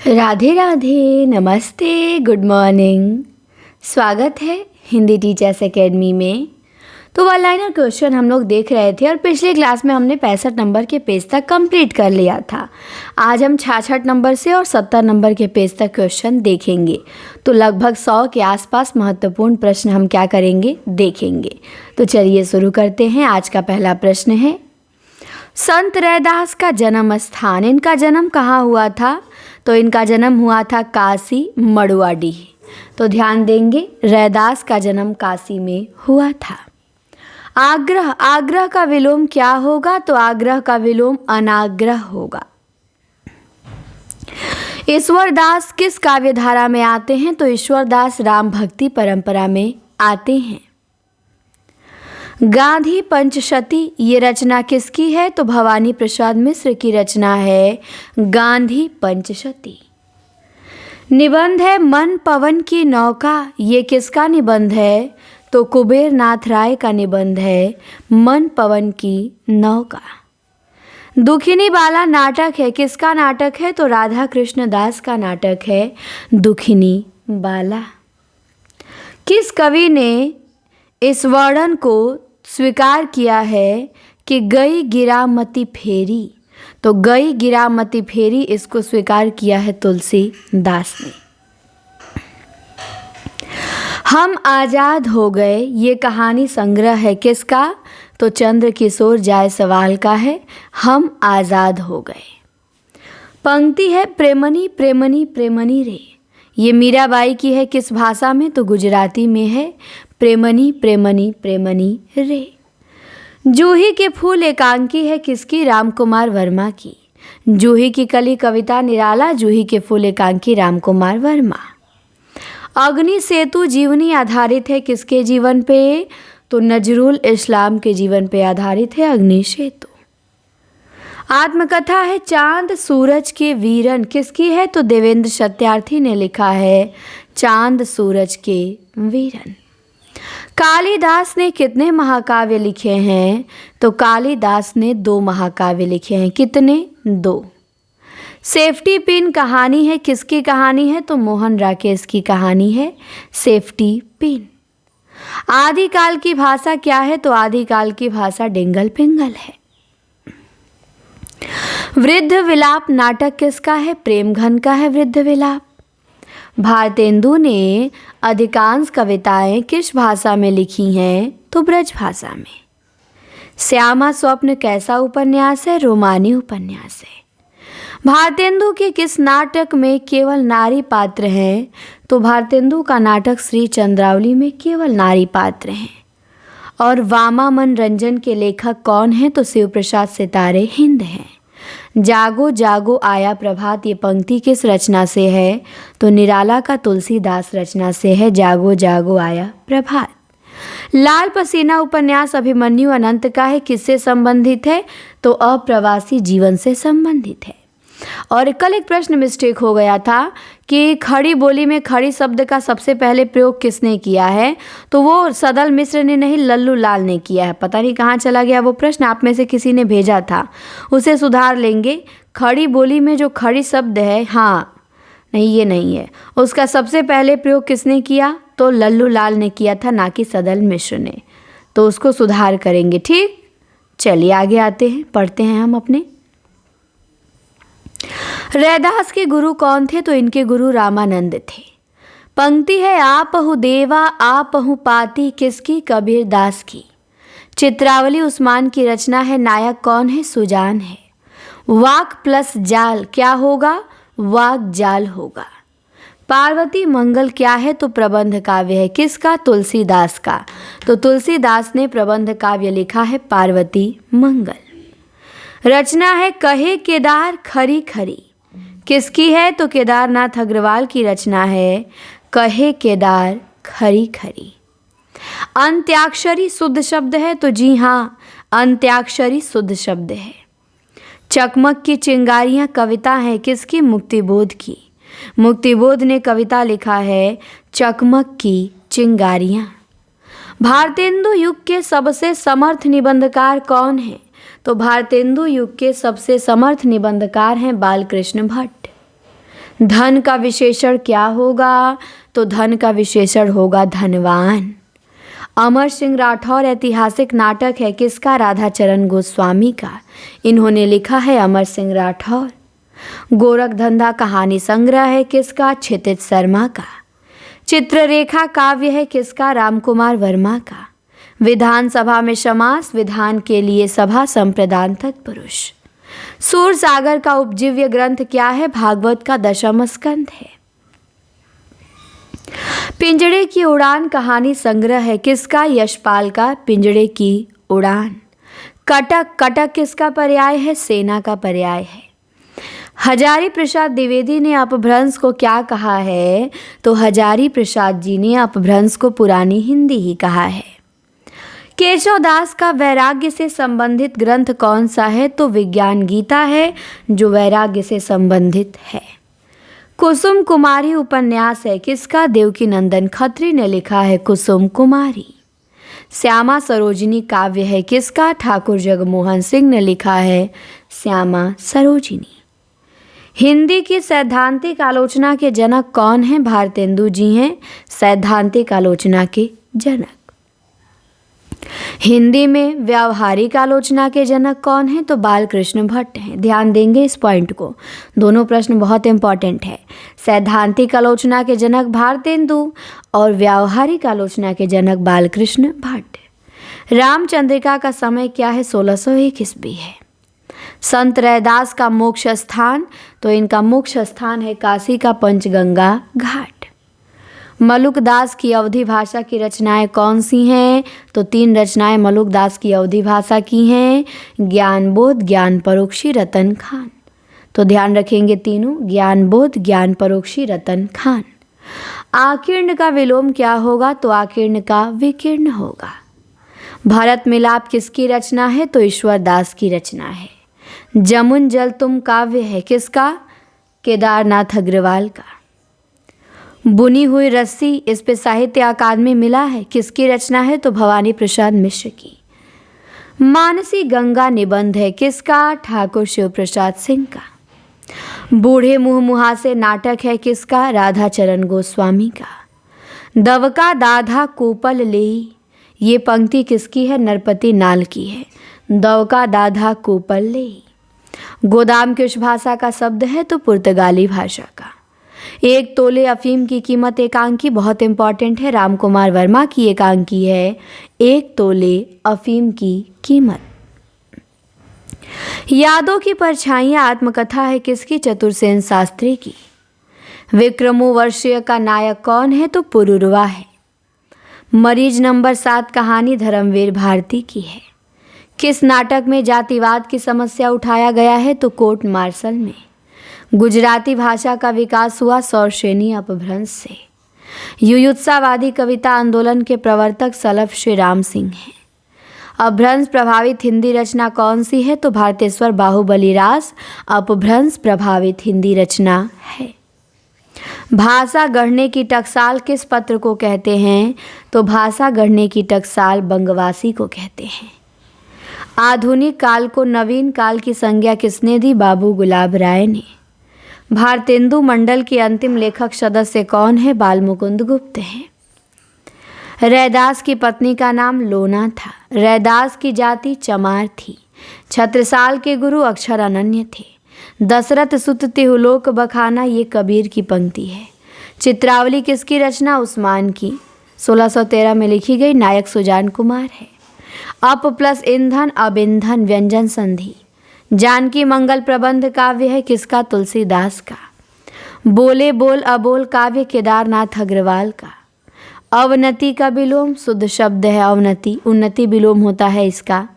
राधे राधे, नमस्ते, good morning. स्वागत है हिंदी टीचर्स एकेडमी में। तो वन लाइनर क्वेश्चन हम लोग देख रहे थे और पिछले क्लास में हमने 65 नंबर के पेज तक कंप्लीट कर लिया था। आज हम 66 नंबर से और 70 नंबर के पेज तक क्वेश्चन देखेंगे। तो लगभग 100 के आसपास महत्वपूर्ण प्रश्न हम क्या करेंगे, देखेंगे। तो चलिए शुरू करते हैं। आज का पहला प्रश्न है, संत रैदास का जन्म स्थान, इनका जन्म कहाँ हुआ था? तो इनका जन्म हुआ था काशी मड़ुआडीह। तो ध्यान देंगे, रैदास का जन्म काशी में हुआ था। आग्रह, आग्रह का विलोम क्या होगा? तो आग्रह का विलोम अनाग्रह होगा। ईश्वरदास किस काव्यधारा में आते हैं? तो ईश्वरदास राम भक्ति परंपरा में आते हैं। गांधी पंचशती, ये रचना किसकी है? तो भवानी प्रसाद मिश्र की रचना है गांधी पंचशती। निबंध है मन पवन की नौका, ये किसका निबंध है? तो कुबेर नाथ राय का निबंध है मन पवन की नौका। दुखिनी बाला नाटक है, किसका नाटक है? तो राधा कृष्ण दास का नाटक है दुखिनी बाला। किस कवि ने इस वर्णन को स्वीकार किया है कि गई गिरामती फेरी? तो गई गिरामती फेरी, इसको स्वीकार किया है तुलसीदास ने। हम आज़ाद हो गए, ये कहानी संग्रह है किसका? तो चंद्रकिशोर जायसवाल का है हम आज़ाद हो गए। पंक्ति है प्रेमनी प्रेमनी प्रेमनी रे, ये मीराबाई की है किस भाषा में? तो गुजराती में है प्रेमनी प्रेमनी प्रेमनी रे। जूही के फूल एकांकी है किसकी? राम कुमार वर्मा की। जूही की कली कविता निराला, जूही के फूल एकांकी राम कुमार वर्मा। अग्नि सेतु जीवनी आधारित है किसके जीवन पे? तो नजरुल इस्लाम के जीवन पे आधारित है अग्नि सेतु। आत्मकथा है चांद सूरज के वीरन, किसकी है? तो देवेंद्र सत्यार्थी ने लिखा है चांद सूरज के वीरन। कालिदास ने कितने महाकाव्य लिखे हैं? तो कालिदास ने 2 महाकाव्य लिखे हैं। कितने? 2। सेफ्टी पिन कहानी है किसकी कहानी है? तो मोहन राकेश की कहानी है सेफ्टी पिन। आदिकाल की भाषा क्या है? तो आदिकाल की भाषा डिंगल पिंगल है। वृद्ध विलाप नाटक किसका है? प्रेमघन का है वृद्ध विलाप। भारतेंदु ने अधिकांश कविताएं किस भाषा में लिखी हैं? तो ब्रज भाषा में। श्यामा स्वप्न कैसा उपन्यास है? रोमानी उपन्यास है। भारतेंदु के किस नाटक में केवल नारी पात्र हैं? तो भारतेंदु का नाटक श्री चंद्रावली में केवल नारी पात्र हैं। और वामा मनरंजन के लेखक कौन हैं? तो शिव प्रसाद सितारे हिंद हैं। जागो जागो आया प्रभात, ये पंक्ति किस रचना से है? तो निराला का तुलसीदास रचना से है जागो जागो आया प्रभात। लाल पसीना उपन्यास अभिमन्यु अनंत का है, किससे संबंधित है? तो अप्रवासी जीवन से संबंधित है। और कल एक प्रश्न मिस्टेक हो गया था कि खड़ी बोली में खड़ी शब्द का सबसे पहले प्रयोग किसने किया है? तो वो सदल मिश्र ने नहीं, लल्लू लाल ने किया है। पता नहीं कहाँ चला गया वो प्रश्न, आप में से किसी ने भेजा था, उसे सुधार लेंगे। खड़ी बोली में जो खड़ी शब्द है, हाँ नहीं ये नहीं है, उसका सबसे पहले प्रयोग किसने किया? तो लल्लू लाल ने किया था, ना कि सदल मिश्र ने। तो उसको सुधार करेंगे, ठीक। चलिए आगे आते हैं, पढ़ते हैं हम अपने। रैदास के गुरु कौन थे? तो इनके गुरु रामानंद थे। पंक्ति है आपहु देवा आपहु पाती, किसकी? कबीर दास की। चित्रावली उस्मान की रचना है। नायक कौन है? सुजान है। वाक प्लस जाल क्या होगा? वाक जाल होगा। पार्वती मंगल क्या है? तो प्रबंध काव्य है किसका? तुलसीदास का। तो तुलसीदास ने प्रबंध काव्य लिखा है पार्वती मंगल। रचना है कहे केदार खरी खरी, किसकी है? तो केदारनाथ अग्रवाल की रचना है कहे केदार खरी खरी। अंत्याक्षरी शुद्ध शब्द है? तो जी हाँ, अंत्याक्षरी शुद्ध शब्द है। चकमक की चिंगारियाँ कविता है किसकी? मुक्तिबोध की। मुक्तिबोध ने कविता लिखा है चकमक की चिंगारियाँ। भारतेंदु युग के सबसे समर्थ निबंधकार कौन है? तो भारतेंदु युग के सबसे समर्थ निबंधकार हैं बालकृष्ण भट्ट। धन का विशेषण क्या होगा? तो धन का विशेषण होगा धनवान। अमर सिंह राठौर ऐतिहासिक नाटक है किसका? राधाचरण गोस्वामी का। इन्होंने लिखा है अमर सिंह राठौर। गोरखधंधा कहानी संग्रह है किसका? क्षितिज शर्मा का। चित्ररेखा काव्य है किसका? रामकुमार वर्मा का। विधानसभा में समास, विधान के लिए सभा, संप्रदान तत्पुरुष। सूरसागर का उपजीव्य ग्रंथ क्या है? भागवत का 10वां स्कंध है। पिंजड़े की उड़ान कहानी संग्रह है किसका? यशपाल का पिंजड़े की उड़ान। कटक, कटक किसका पर्याय है? सेना का पर्याय है। हजारी प्रसाद द्विवेदी ने अपभ्रंश को क्या कहा है? तो हजारी प्रसाद जी ने अपभ्रंश को पुरानी हिंदी ही कहा है। केशव दास का वैराग्य से संबंधित ग्रंथ कौन सा है? तो विज्ञान गीता है जो वैराग्य से संबंधित है। कुसुम कुमारी उपन्यास है किसका? देवकी नंदन खत्री ने लिखा है कुसुम कुमारी। श्यामा सरोजिनी काव्य है किसका? ठाकुर जगमोहन सिंह ने लिखा है श्यामा सरोजिनी। हिंदी की सैद्धांतिक आलोचना के जनक कौन हैं? भारतेंदु जी हैं सैद्धांतिक आलोचना के जनक। हिंदी में व्यावहारिक आलोचना के जनक कौन हैं? तो बालकृष्ण भट्ट हैं। ध्यान देंगे इस पॉइंट को, दोनों प्रश्न बहुत इंपॉर्टेंट है। सैद्धांतिक आलोचना के जनक भारतेंदु और व्यावहारिक आलोचना के जनक बालकृष्ण भट्ट। रामचंद्रिका का समय क्या है? 1601 ईस्वी है। संत रैदास का मोक्ष स्थान, तो इनका मोक्ष स्थान है काशी का पंचगंगा घाट। मलुकदास की अवधी भाषा की रचनाएं कौन सी हैं? तो 3 रचनाएं मलुकदास की अवधी भाषा की हैं, ज्ञानबोध, ज्ञान परोक्षी, रतन खान। तो ध्यान रखेंगे तीनों, ज्ञानबोध, ज्ञान परोक्षी, रतन खान। आकीर्ण का विलोम क्या होगा? तो आकीर्ण का विकीर्ण होगा। भरत मिलाप किसकी रचना है? तो ईश्वर दास की रचना है। जमुन जल तुम काव्य है किसका? केदारनाथ अग्रवाल का। बुनी हुई रस्सी, इस पे साहित्य अकादमी मिला है, किसकी रचना है? तो भवानी प्रसाद मिश्र की। मानसी गंगा निबंध है किसका? ठाकुर शिव प्रसाद सिंह का। बूढ़े मुँह मुहासे नाटक है किसका? राधाचरण गोस्वामी का। दवका दाधा कोपल लेई, ये पंक्ति किसकी है? नरपति नाल की है। दवका दाधा कोपल लेई। गोदाम किस भाषा का शब्द है? तो पुर्तगाली भाषा का। 1 तोले अफीम की कीमत एकांकी, बहुत इंपॉर्टेंट है, रामकुमार वर्मा की एकांकी है 1 तोले अफीम की कीमत। यादों की परछाइयाँ आत्मकथा है किसकी? चतुरसेन शास्त्री की। विक्रमोर्वशीय का नायक कौन है? तो पुरुरवा है। मरीज नंबर 7 कहानी धर्मवीर भारती की है। किस नाटक में जातिवाद की समस्या उठाया गया है? तो कोर्ट मार्शल में। गुजराती भाषा का विकास हुआ सौरसेनी अपभ्रंश से। युयुत्सावादी कविता आंदोलन के प्रवर्तक सलफ श्री राम सिंह हैं। अपभ्रंश प्रभावित हिंदी रचना कौन सी है? तो भारतेश्वर बाहुबली रास अपभ्रंश प्रभावित हिंदी रचना है। भाषा गढ़ने की टकसाल किस पत्र को कहते हैं? तो भाषा गढ़ने की टकसाल बंगवासी को कहते हैं। आधुनिक काल को नवीन काल की संज्ञा किसने दी? बाबू गुलाब राय ने। भारतेंदु मंडल के अंतिम लेखक सदस्य कौन है? बालमुकुंद गुप्त हैं। रैदास की पत्नी का नाम लोना था। रैदास की जाति चमार थी। छत्रसाल के गुरु अक्षर अनन्य थे। दशरथ सुत तिहुलोक बखाना, ये कबीर की पंक्ति है। चित्रावली किसकी रचना? उस्मान की। 1613 में लिखी गई, नायक सुजान कुमार है। अप प्लस ईंधन अब ईंधन व्यंजन संधि। जानकी मंगल प्रबंध काव्य है किसका? तुलसीदास का। बोले बोल अबोल काव्य केदारनाथ अग्रवाल का। अवनति का विलोम शुद्ध शब्द है अवनति, उन्नति विलोम होता है इसका।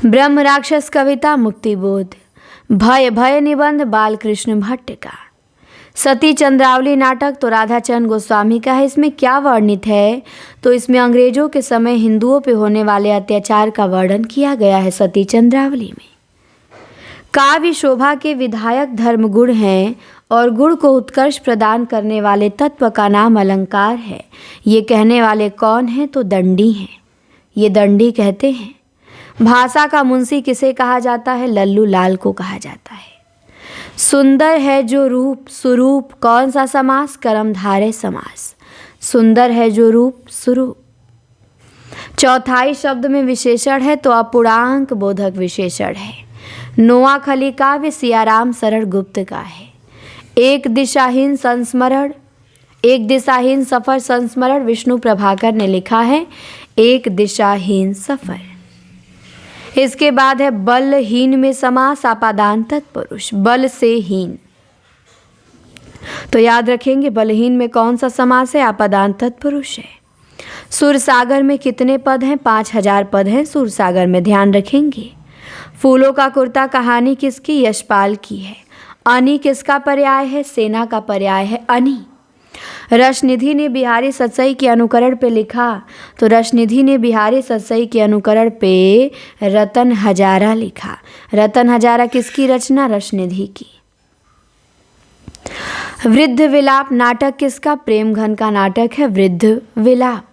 ब्रह्म राक्षस कविता मुक्तिबोध। भय भय निबंध बालकृष्ण भट्ट का। सती चंद्रावली नाटक तो राधाचरण गोस्वामी का है। इसमें क्या वर्णित है? तो इसमें अंग्रेजों के समय हिंदुओं पे होने वाले अत्याचार का वर्णन किया गया है सती चंद्रावली में। काव्य शोभा के विधायक धर्म गुण हैं और गुण को उत्कर्ष प्रदान करने वाले तत्व का नाम अलंकार है। ये कहने वाले कौन हैं? तो दंडी हैं, ये दंडी कहते हैं। भाषा का मुंशी किसे कहा जाता है? लल्लू लाल को कहा जाता है। सुंदर है जो रूप स्वरूप, कौन सा समास? कर्मधारय समास। सुंदर है जो रूप स्वरूप। चौथाई शब्द में विशेषण है तो अपूर्णांक बोधक विशेषण है। नोआखली काव्य सियाराम सरल गुप्त का है। एक दिशाहीन सफर संस्मरण विष्णु प्रभाकर ने लिखा है। एक दिशाहीन सफर। इसके बाद है बलहीन में समास आपादान तत्पुरुष, बल से हीन। तो याद रखेंगे बलहीन में कौन सा समास है? आपादान तत्पुरुष है। सुरसागर में कितने पद हैं? 5000 पद हैं सुरसागर में, ध्यान रखेंगे। फूलों का कुर्ता कहानी किसकी? यशपाल की है। अनि किसका पर्याय है? सेना का पर्याय है अनि। रसनिधि ने बिहारी सतसई के अनुकरण पे लिखा, तो रसनिधि ने बिहारी सतसई के अनुकरण पे रतन हजारा लिखा। रतन हजारा किसकी रचना? रसनिधि की। वृद्ध विलाप नाटक किसका? प्रेमघन का नाटक है वृद्ध विलाप।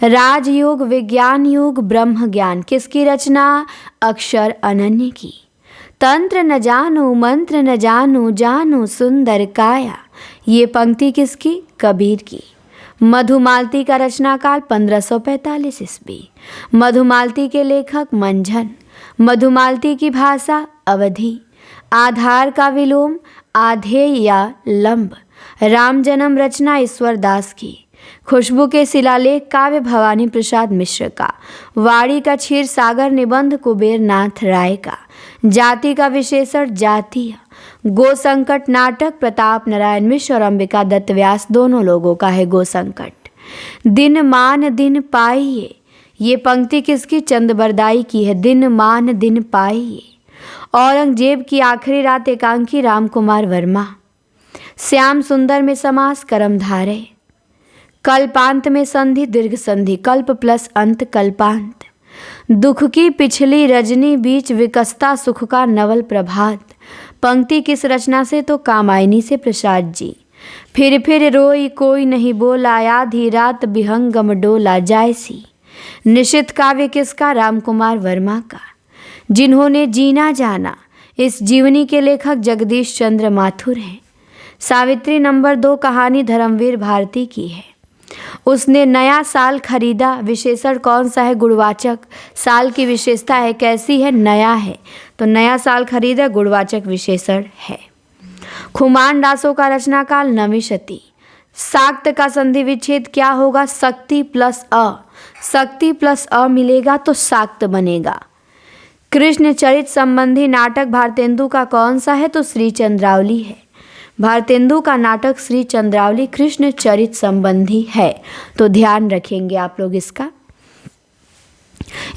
राजयोग विज्ञान योग ब्रह्म ज्ञान किसकी रचना? अक्षर अनन्य की। तंत्र न जानो मंत्र न जानो, जानो सुंदर काया, ये पंक्ति किसकी? कबीर की। मधुमालती का रचनाकाल 1545 ईस्वी। मधुमालती के लेखक मंझन। मधुमालती की भाषा अवधी। आधार का विलोम आधेय या लंब। राम जन्म रचना ईश्वर दास की। खुशबू के शिलालेख काव्य भवानी प्रसाद मिश्र का। वाड़ी का क्षीर सागर निबंध कुबेर नाथ राय का। जाति का विशेषण जातीय। गो संकट नाटक प्रताप नारायण मिश्र और अंबिका दत्त व्यास दोनों लोगों का है गो संकट। दिन मान दिन पाइये, ये पंक्ति किसकी? चंदबरदाई की है। दिन मान दिन पाइये। औरंगजेब की आखिरी रात एकांकी राम कुमार वर्मा। श्याम सुंदर में समास कर्मधारय। कल्पांत में संधि दीर्घ संधि, कल्प प्लस अंत कल्पांत। दुख की पिछली रजनी बीच विकसता सुख का नवल प्रभात, पंक्ति किस रचना से? तो कामायनी से प्रसाद जी। फिर रोई कोई नहीं बोला, आधी रात विहंगम डोला जायसी। निशित काव्य किसका? राम कुमार वर्मा का। जिन्होंने जीना जाना, इस जीवनी के लेखक जगदीश चंद्र माथुर हैं। सावित्री नंबर 2 कहानी धर्मवीर भारती की है। उसने नया साल खरीदा, विशेषण कौन सा है? गुणवाचक। साल की विशेषता है कैसी है? नया है, तो नया साल खरीदा गुणवाचक विशेषण है। खुमान दासों का रचनाकाल नवीं शती। साक्त का संधि विच्छेद क्या होगा? शक्ति प्लस अ। शक्ति प्लस अ मिलेगा तो साक्त बनेगा। कृष्ण चरित संबंधी नाटक भारतेंदु का कौन सा है? तो श्री चंद्रावली है। भारतेंदु का नाटक श्री चंद्रावली कृष्ण चरित संबंधी है, तो ध्यान रखेंगे आप लोग इसका।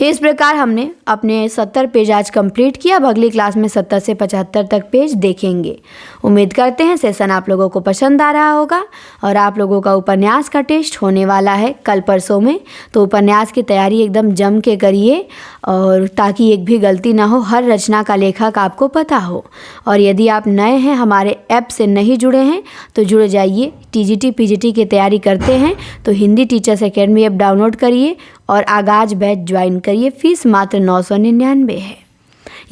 इस प्रकार हमने अपने 70 पेज आज कंप्लीट किया। अब अगली क्लास में 70 से 75 तक पेज देखेंगे। उम्मीद करते हैं सेशन आप लोगों को पसंद आ रहा होगा और आप लोगों का उपन्यास का टेस्ट होने वाला है कल परसों में, तो उपन्यास की तैयारी एकदम जम के करिए और ताकि एक भी गलती ना हो, हर रचना का लेखक आपको पता हो। और यदि आप नए हैं, हमारे ऐप से नहीं जुड़े हैं, तो जुड़ जाइए। टीजीटी पीजीटी की तैयारी करते हैं तो Hindi teachers academy app download करिए और आगाज बैच ज्वाइन करिए। फीस मात्र 999 है,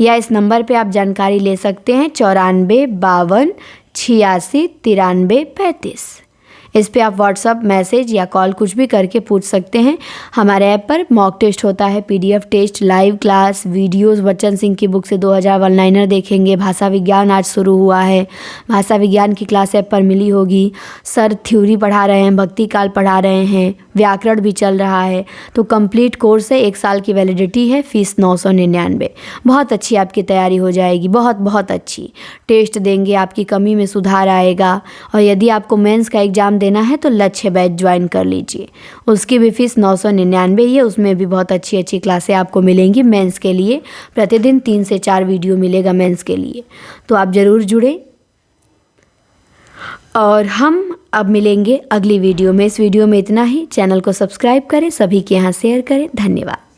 या इस नंबर पे आप जानकारी ले सकते हैं 94 52 86 93 35। इस पे आप व्हाट्सअप मैसेज या कॉल कुछ भी करके पूछ सकते हैं। हमारे ऐप पर मॉक टेस्ट होता है, PDF test, live class, videos, Bachchan Singh की बुक से 2000 वन लाइनर देखेंगे। भाषा विज्ञान आज शुरू हुआ है, भाषा विज्ञान की क्लास ऐप पर मिली होगी। सर थ्योरी पढ़ा रहे हैं, भक्ति काल पढ़ा रहे हैं, व्याकरण भी चल रहा है। तो कंप्लीट कोर्स है, 1 साल की वैलिडिटी है, फीस 999। बहुत अच्छी आपकी तैयारी हो जाएगी, बहुत बहुत अच्छी। टेस्ट देंगे, आपकी कमी में सुधार आएगा। और यदि आपको मेंस का एग्ज़ाम देना है तो लक्ष्य बैच ज्वाइन कर लीजिए, उसकी भी फीस 999 ही है। उसमें भी बहुत अच्छी अच्छी क्लासें आपको मिलेंगी मेंस के लिए। प्रतिदिन 3 से 4 वीडियो मिलेगा मेंस के लिए, तो आप ज़रूर जुड़ें। और हम अब मिलेंगे अगली वीडियो में। इस वीडियो में इतना ही। चैनल को सब्सक्राइब करें, सभी के यहाँ शेयर करें। धन्यवाद।